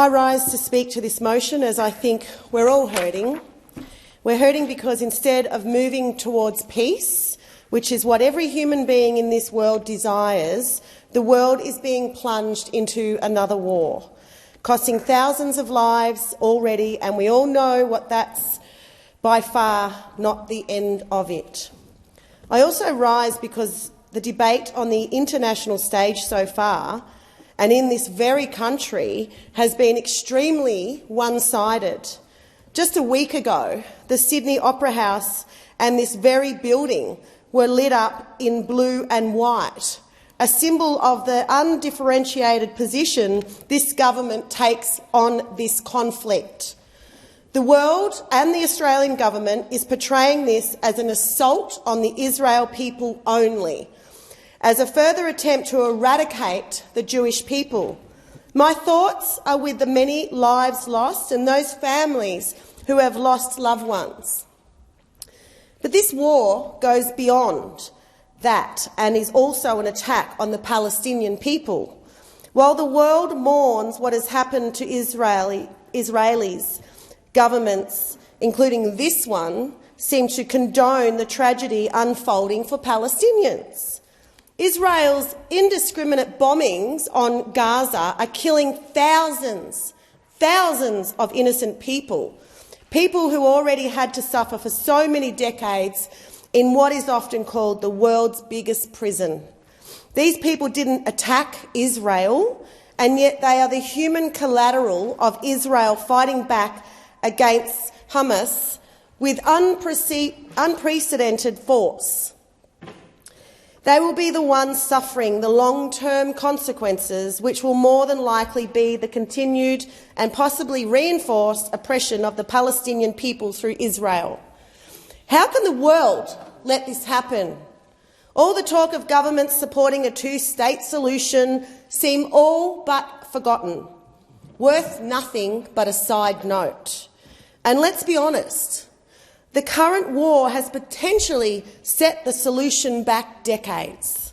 I rise to speak to this motion as I think we're all hurting. We're hurting because instead of moving towards peace, which is what every human being in this world desires, the world is being plunged into another war, costing thousands of lives already, and we all know what that's by far not the end of it. I also rise because the debate on the international stage so far, and in this very country, has been extremely one-sided. Just a week ago, the Sydney Opera House and this very building were lit up in blue and white, a symbol of the undifferentiated position this government takes on this conflict. The world and the Australian government is portraying this as an assault on the Israel people only, as a further attempt to eradicate the Jewish people. My thoughts are with the many lives lost and those families who have lost loved ones. But this war goes beyond that and is also an attack on the Palestinian people. While the world mourns what has happened to Israelis, governments, including this one, seem to condone the tragedy unfolding for Palestinians. Israel's indiscriminate bombings on Gaza are killing thousands of innocent people, people who already had to suffer for so many decades in what is often called the world's biggest prison. These people didn't attack Israel, and yet they are the human collateral of Israel fighting back against Hamas with unprecedented force. They will be the ones suffering the long-term consequences, which will more than likely be the continued and possibly reinforced oppression of the Palestinian people through Israel. How can the world let this happen? All the talk of governments supporting a two-state solution seem all but forgotten, worth nothing but a side note. And let's be honest, the current war has potentially set the solution back decades.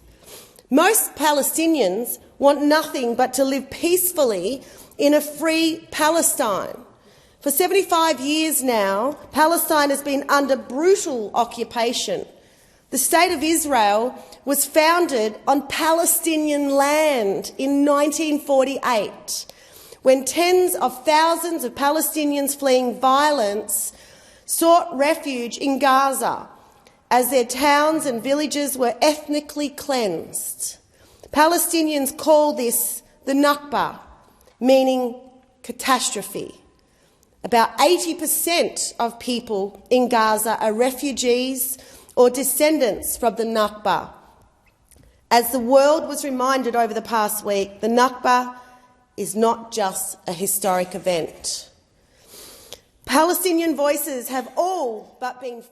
Most Palestinians want nothing but to live peacefully in a free Palestine. For 75 years now, Palestine has been under brutal occupation. The State of Israel was founded on Palestinian land in 1948, when tens of thousands of Palestinians fleeing violence sought refuge in Gaza as their towns and villages were ethnically cleansed. Palestinians call this the Nakba, meaning catastrophe. About 80% of people in Gaza are refugees or descendants from the Nakba. As the world was reminded over the past week, the Nakba is not just a historic event. Palestinian voices have all but been